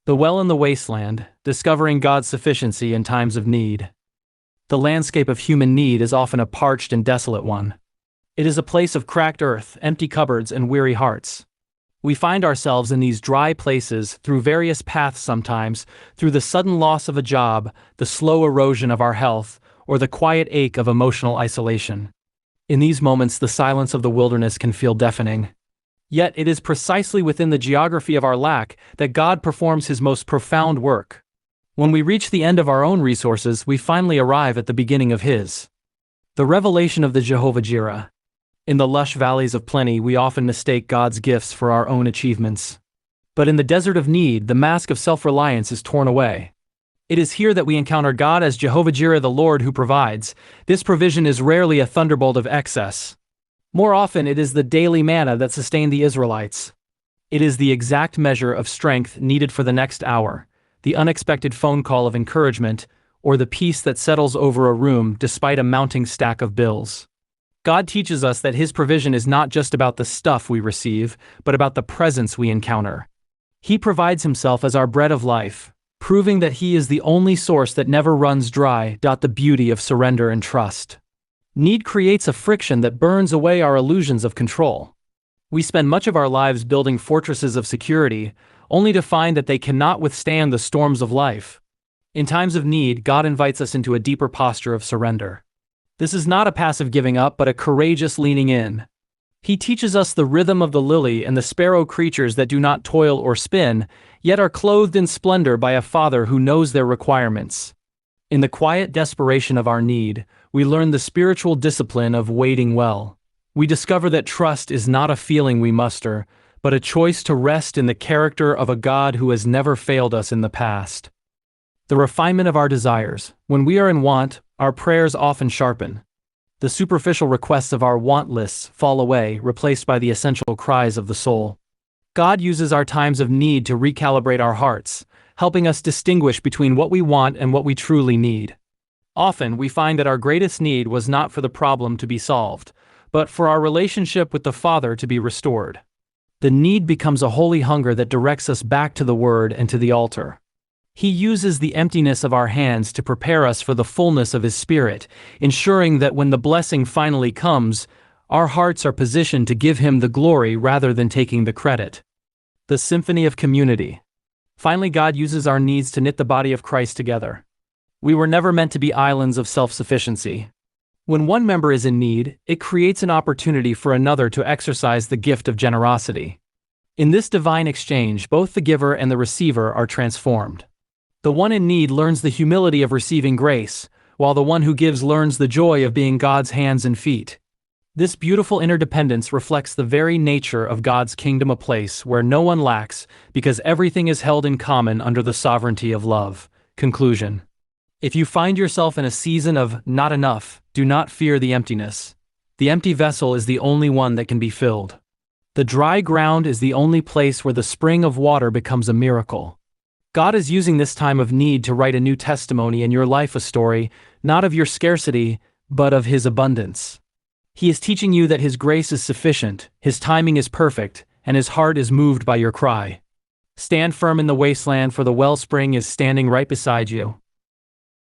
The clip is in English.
The well in the wasteland, discovering God's sufficiency in times of need. The landscape of human need is often a parched and desolate one. It is a place of cracked earth, empty cupboards, and weary hearts. We find ourselves in these dry places through various paths sometimes, through the sudden loss of a job, the slow erosion of our health, or the quiet ache of emotional isolation. In these moments, the silence of the wilderness can feel deafening. Yet it is precisely within the geography of our lack that God performs his most profound work. When we reach the end of our own resources, we finally arrive at the beginning of his. The revelation of the Jehovah Jireh. In the lush valleys of plenty, we often mistake God's gifts for our own achievements. But in the desert of need, the mask of self-reliance is torn away. It is here that we encounter God as Jehovah Jireh, the Lord who provides. This provision is rarely a thunderbolt of excess. More often, it is the daily manna that sustained the Israelites. It is the exact measure of strength needed for the next hour, the unexpected phone call of encouragement, or the peace that settles over a room despite a mounting stack of bills. God teaches us that his provision is not just about the stuff we receive, but about the presence we encounter. He provides himself as our bread of life, proving that he is the only source that never runs dry. The beauty of surrender and trust. Need creates a friction that burns away our illusions of control. We spend much of our lives building fortresses of security, only to find that they cannot withstand the storms of life. In times of need, God invites us into a deeper posture of surrender. This is not a passive giving up, but a courageous leaning in. He teaches us the rhythm of the lily and the sparrow, creatures that do not toil or spin, yet are clothed in splendor by a Father who knows their requirements. In the quiet desperation of our need, we learn the spiritual discipline of waiting well. We discover that trust is not a feeling we muster, but a choice to rest in the character of a God who has never failed us in the past. The refinement of our desires. When we are in want, our prayers often sharpen. The superficial requests of our want lists fall away, replaced by the essential cries of the soul. God uses our times of need to recalibrate our hearts, helping us distinguish between what we want and what we truly need. Often, we find that our greatest need was not for the problem to be solved, but for our relationship with the Father to be restored. The need becomes a holy hunger that directs us back to the Word and to the altar. He uses the emptiness of our hands to prepare us for the fullness of his Spirit, ensuring that when the blessing finally comes, our hearts are positioned to give him the glory rather than taking the credit. The symphony of community. Finally, God uses our needs to knit the body of Christ together. We were never meant to be islands of self-sufficiency. When one member is in need, it creates an opportunity for another to exercise the gift of generosity. In this divine exchange, both the giver and the receiver are transformed. The one in need learns the humility of receiving grace, while the one who gives learns the joy of being God's hands and feet. This beautiful interdependence reflects the very nature of God's kingdom, a place where no one lacks, because everything is held in common under the sovereignty of love. Conclusion. If you find yourself in a season of not enough, do not fear the emptiness. The empty vessel is the only one that can be filled. The dry ground is the only place where the spring of water becomes a miracle. God is using this time of need to write a new testimony in your life, a story, not of your scarcity, but of his abundance. He is teaching you that his grace is sufficient, his timing is perfect, and his heart is moved by your cry. Stand firm in the wasteland, for the wellspring is standing right beside you.